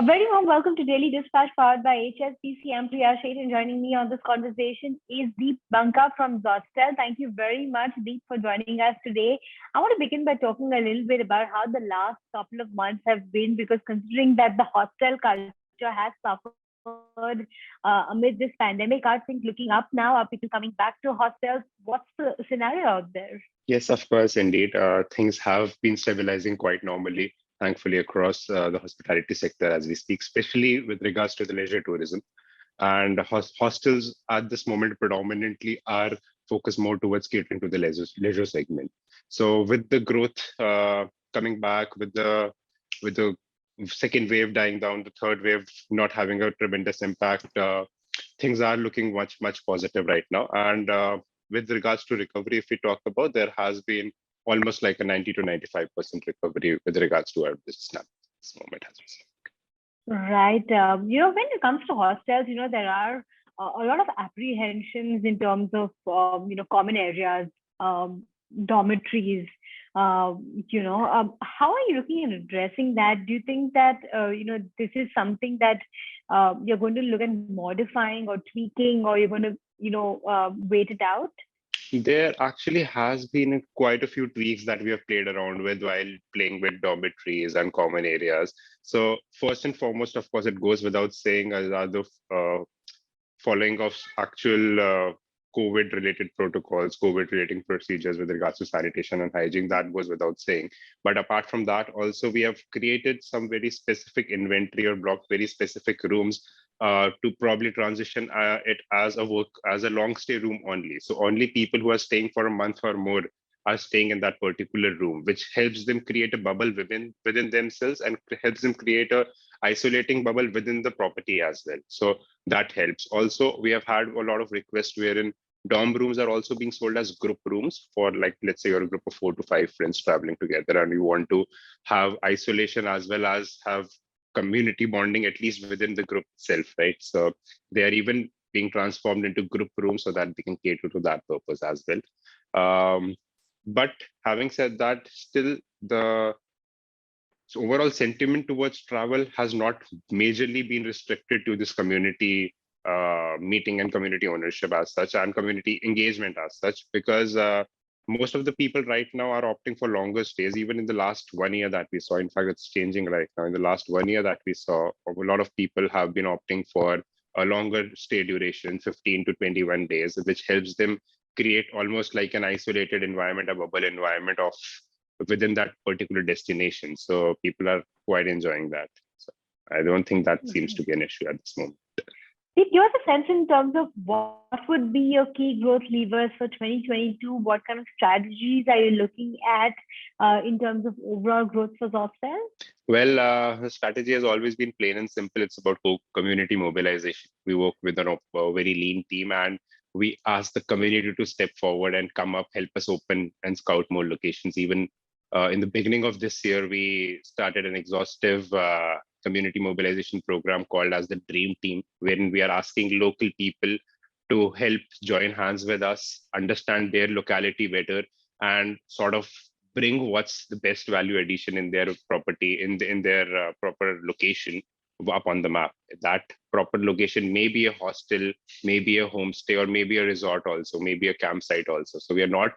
A very warm welcome to Daily Dispatch powered by HSBC. I'm Priya Sheth, and joining me on this conversation is Deep Banka from Zostel. Thank you very much, Deep, for joining us today. I want to begin by talking a little bit about how the last couple of months have been, because considering that the hostel culture has suffered amid this pandemic, are things looking up now? Are people coming back to hostels? What's the scenario out there? Yes, of course, indeed. Things have been stabilizing quite normally, thankfully, across the hospitality sector as we speak, especially with regards to the leisure tourism. And hostels at this moment predominantly are focused more towards catering to the leisure segment. So with the growth coming back, with the second wave dying down, the third wave not having a tremendous impact, things are looking much positive right now. And with regards to recovery, if we talk about, there has been almost like a 90 to 95% recovery with regards to our business now at this moment as Right. When it comes to hostels, there are a lot of apprehensions in terms of, common areas, dormitories. How are you looking at addressing that? Do you think that, this is something that you're going to look at modifying or tweaking, or you're going to, wait it out? there actually has been quite a few tweaks that we have played around with while playing with dormitories and common areas. So first and foremost, of course, it goes without saying, are the following of actual COVID-related protocols, COVID-related procedures with regards to sanitation and hygiene. That goes without saying. But apart from that, also we have created some very specific inventory or block very specific rooms to probably transition it as a long stay room only. So only people who are staying for a month or more are staying in that particular room, which helps them create a bubble within themselves and helps them create a isolating bubble within the property as well. So that helps. Also, we have had a lot of requests wherein dorm rooms are also being sold as group rooms for, like, let's say you're a group of 4 to 5 friends traveling together and you want to have isolation as well as have community bonding, at least within the group itself, right? So they are even being transformed into group rooms so that they can cater to that purpose as well. But having said that, still the overall sentiment towards travel has not majorly been restricted to this community meeting and community ownership as such and community engagement as such, because most of the people right now are opting for longer stays. Even in the last 1 year that we saw, in fact, it's changing right now. In the last 1 year that we saw, a lot of people have been opting for a longer stay duration, 15 to 21 days, which helps them create almost like an isolated environment, a bubble environment of within that particular destination. So people are quite enjoying that. So I don't think that seems to be an issue at this moment. Give us a sense in terms of what would be your key growth levers for 2022? What kind of strategies are you looking at in terms of overall growth for Zostel? Well, the strategy has always been plain and simple. It's about community mobilization. We work with a very lean team, and we ask the community to step forward and come up, help us open and scout more locations. Even in the beginning of this year, we started an exhaustive community mobilization program called as the Dream Team, wherein we are asking local people to help join hands with us, understand their locality better, and sort of bring what's the best value addition in their property, in their proper location up on the map. That proper location may be a hostel, maybe a homestay, or maybe a resort also, maybe a campsite also. So we are not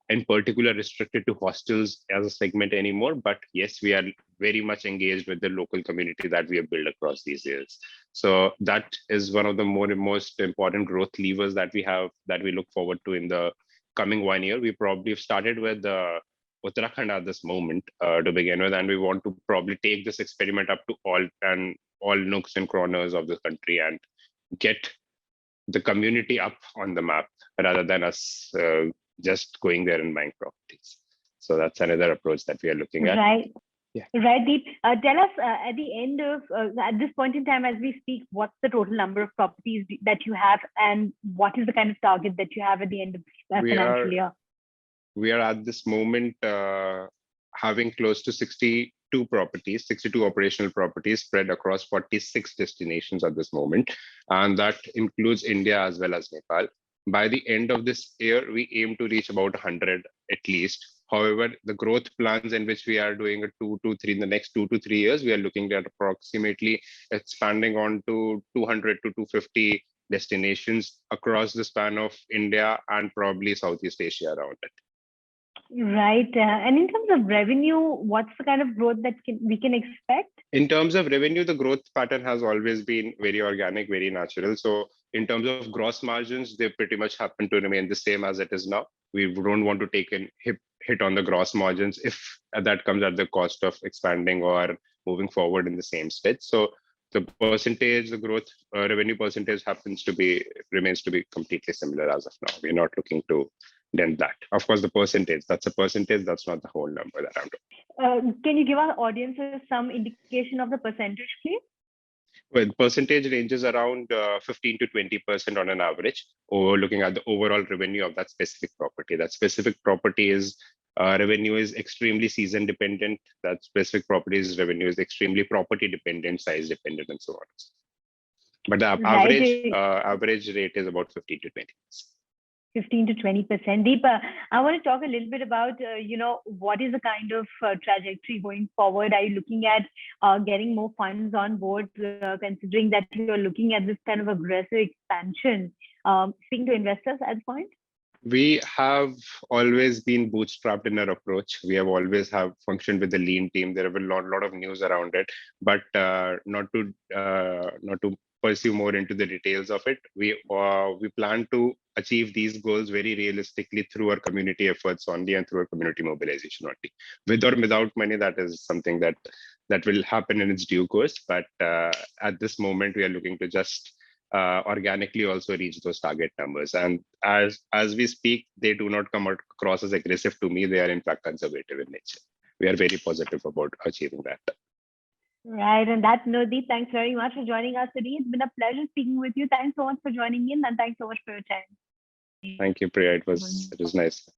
in particular restricted to hostels as a segment anymore, but yes, we are very much engaged with the local community that we have built across these years. So that is one of the most important growth levers that we have, that we look forward to in the coming 1 year. We probably have started with Uttarakhand at this moment to begin with, and we want to probably take this experiment up to all nooks and corners of the country and get the community up on the map rather than us just going there and buying properties. So that's another approach that we are looking at. Right. Yeah. Right, Deep. Tell us at this point in time, as we speak, what's the total number of properties that you have, and what is the kind of target that you have at the end of the financial year? We are at this moment having close to 62 properties, 62 operational properties spread across 46 destinations at this moment. And that includes India as well as Nepal. By the end of this year, we aim to reach about 100 at least. However, the growth plans in which we are doing in the next 2 to 3 years, we are looking at approximately expanding on to 200 to 250 destinations across the span of India and probably Southeast Asia around it. Right. And in terms of revenue, what's the kind of growth that we can expect? In terms of revenue, the growth pattern has always been very organic, very natural. So in terms of gross margins, they pretty much happen to remain the same as it is now. We don't want to take a hit on the gross margins if that comes at the cost of expanding or moving forward in the same stage. So the percentage, the growth revenue percentage remains to be completely similar as of now. We're not looking to dent that. Of course, the percentage, that's a percentage, that's not the whole number that I'm doing. Can you give our audiences some indication of the percentage, please? Well, percentage ranges around 15 to 20% on an average, or looking at the overall revenue of that specific property. That specific property is revenue is extremely season dependent. That specific property's revenue is extremely property dependent, size dependent, and so on. But the average rate is about 15 to 20%. 15 to 20%. Deepa, I want to talk a little bit about, what is the kind of trajectory going forward? Are you looking at getting more funds on board, considering that you're looking at this kind of aggressive expansion? Speaking to investors at this point? We have always been bootstrapped in our approach. We have always functioned with a lean team. There have been a lot of news around it, but not to pursue more into the details of it. We plan to achieve these goals very realistically through our community efforts only and through our community mobilization only. With or without money, that is something that will happen in its due course. But at this moment, we are looking to just organically also reach those target numbers. And as we speak, they do not come across as aggressive to me. They are in fact conservative in nature. We are very positive about achieving that. Right. And that note, Deep, thanks very much for joining us today. It's been a pleasure speaking with you. Thanks so much for joining in, and thanks so much for your time. Thank you, Priya. It was nice.